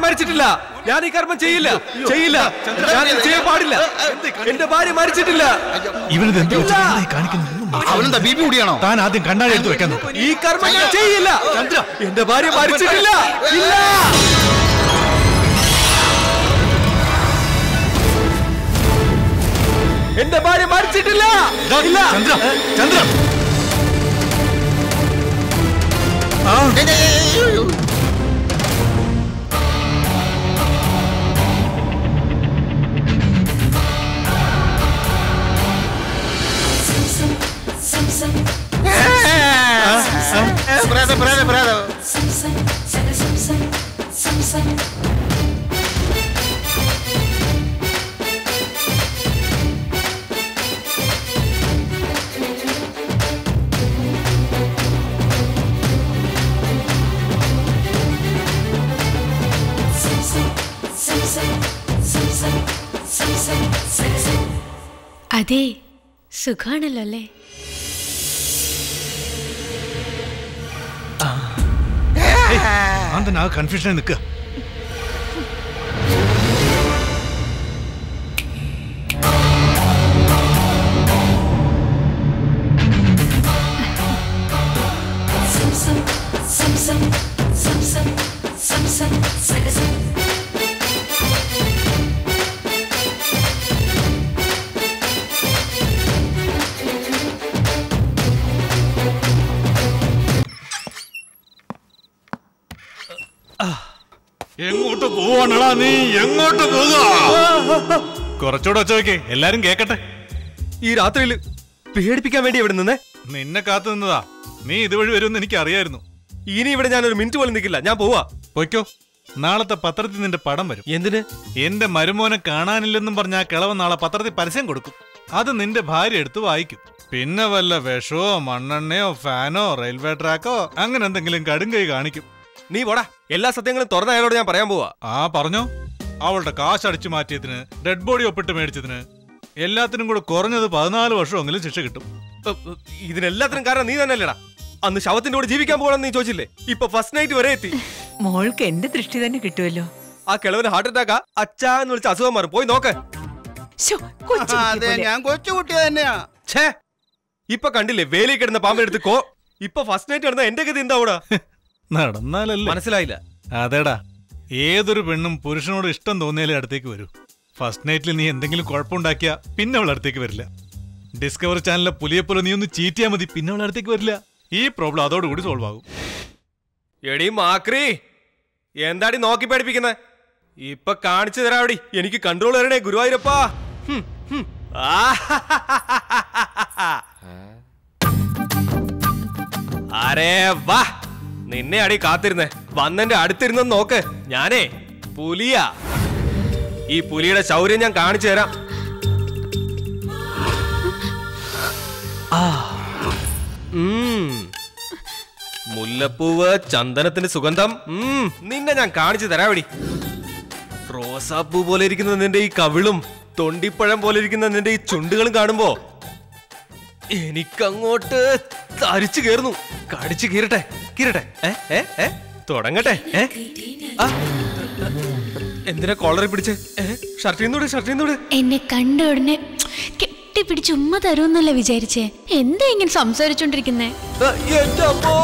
മരിച്ചിട്ടില്ല. ഞാൻ ഈ കർമ്മം ചെയ്യില്ല. ഞാൻ ചെയ്യാൻ പാടില്ല. എന്റെ ഭാര്യ മരിച്ചിട്ടില്ല. അവനെന്താ ബി പി കൂടിയാണോ? താൻ ആദ്യം കണ്ണാടി എടുത്ത് വെക്കാൻ നോക്ക്. ഈ കർമ്മം ഞാൻ ചെയ്യില്ല. എന്റെ ഭാര്യ മരിച്ചിട്ടില്ല. ഇല്ല, എന്റെ ഭാര്യ മരിച്ചിട്ടില്ല. ചന്ദ്ര അതെ, സുഖാണല്ലോ അല്ലേ? കൺഫ്യൂഷനായി നിൽക്കുക. എങ്ങോട്ട് പോവാണടാ നീ? എങ്ങോട്ട് പോവാ? കുറച്ചുകൂടെ ഒച്ച വെക്കേ, എല്ലാരും കേക്കട്ടെ. ഈ രാത്രിയിൽ പേടിപ്പിക്കാൻ വേണ്ടി ഇവിടെ നിന്നേ? നിന്നെ കാത്തു നിന്നതാ. നീ ഇതുവഴി വരുമെന്ന് എനിക്ക് അറിയായിരുന്നു. ഇനി ഇവിടെ ഞാൻ ഒരു മിനിറ്റ് പോലും നിൽക്കില്ല. ഞാൻ പോവാ. പൊയ്ക്കോ. നാളത്തെ പത്രത്തിൽ നിന്റെ പടം വരും. എന്തിന്? എന്റെ മരുമോനെ കാണാനില്ലെന്നും പറഞ്ഞ ആ കിളവൻ നാളെ പത്രത്തിൽ പരസ്യം കൊടുക്കും. അത് നിന്റെ ഭാര്യ എടുത്ത് വായിക്കും. പിന്നെ വല്ല വിഷമോ മണ്ണെണ്ണയോ ഫാനോ റെയിൽവേ ട്രാക്കോ അങ്ങനെ എന്തെങ്കിലും കടുങ്കൈ കാണിക്കും. നീ പോടാ. എല്ലാ സത്യങ്ങളും തുറന്ന അയാളോട് ഞാൻ പറയാൻ പോവാ. പറഞ്ഞോ. അവളുടെ കാശ് അടിച്ചു മാറ്റിയതിന്, ഡെഡ് ബോഡി ഒപ്പിട്ട് മേടിച്ചതിന്, എല്ലാത്തിനും കൂടെ കുറഞ്ഞത് 14 വർഷമെങ്കിലും ശിക്ഷ കിട്ടും. ഇതിനെല്ലാത്തിനും കാരണം നീ തന്നെയല്ലേടാ. അന്ന് ശവത്തിന്റെ കൂടെ ജീവിക്കാൻ പോകണം നീ ചോദിച്ചില്ലേ? ഇപ്പൊ ഫസ്റ്റ് നൈറ്റ് വരെ എത്തി. മോൾക്ക് എന്റെ ദൃഷ്ടി തന്നെ കിട്ടുമല്ലോ. ആ കിളവന് ഹാർട്ട് അറ്റാക്കാ. അച്ഛാ എന്ന് വിളിച്ച അസുഖം മാറും. പോയി നോക്ക്. ഞാൻ കൊച്ചുകുട്ടിയ തന്നെയാ. ഛേ, ഇപ്പൊ കണ്ടില്ലേ വേലി കിടന്ന പാമ്പിനെടുത്ത് ഇപ്പൊ ഫസ്റ്റ് നൈറ്റ് കിടന്ന എന്റെ ഗതി എന്താ? നടന്നാലല്ലേ? മനസ്സിലായില്ല. അതേടാ, ഏതൊരു പെണ്ണും പുരുഷനോട് ഇഷ്ടം തോന്നിയാലേ അടുത്തേക്ക് വരൂ. ഫസ്റ്റ് നൈറ്റിൽ നീ എന്തെങ്കിലും കുഴപ്പമുണ്ടാക്കിയാ പിന്നെ അവൾ അടുത്തേക്ക് വരില്ല. ഡിസ്കവറി ചാനലിലെ പുലിയെപ്പോലെ നീ ഒന്ന് ചീറ്റിയാ മതി, പിന്നെ അവൾ അടുത്തേക്ക് വരില്ല. ഈ പ്രോബ്ലം അതോടുകൂടി സോൾവ് ആകും. എടീ മാക്രി, എന്താടി നോക്കി പേടിപ്പിക്കുന്നെ? ഇപ്പൊ കാണിച്ചു തരാടി. എനിക്ക് കൺട്രോൾ തരണേ ഗുരുവായൂരപ്പാ. അരേ വാ, നിന്നെ അടി കാത്തിരുന്നേ. വന്നെന്റെ അടുത്തിരുന്ന നോക്ക്. ഞാനേ പുലിയാ. ഈ പുലിയുടെ ശൗര്യം ഞാൻ കാണിച്ചു തരാം. മുല്ലപ്പൂവ്, ചന്ദനത്തിന്റെ സുഗന്ധം. നിന്നെ ഞാൻ കാണിച്ചു തരാവടി. റോസാപ്പൂ പോലെ ഇരിക്കുന്ന നിന്റെ ഈ കവിളും തൊണ്ടിപ്പഴം പോലെ ഇരിക്കുന്ന നിന്റെ ഈ ചുണ്ടുകളും കാണുമ്പോ എനിക്കങ്ങോട്ട് തരിച്ചു കയറുന്നു. കടിച്ചു കീറട്ടെ കീറട്ടെ. തുടങ്ങട്ടെ. എന്തിനാ കോളറി പിടിച്ച്? ഷർട്ടിന്നൂടെ. എന്നെ കണ്ട ഉടനെ കെട്ടിപ്പിടിച്ച് ഉമ്മ തരുമെന്നല്ലേ വിചാരിച്ചേ? എന്താ ഇങ്ങനെ സംസാരിച്ചോണ്ടിരിക്കുന്നേ? എന്റെ അമ്മോ,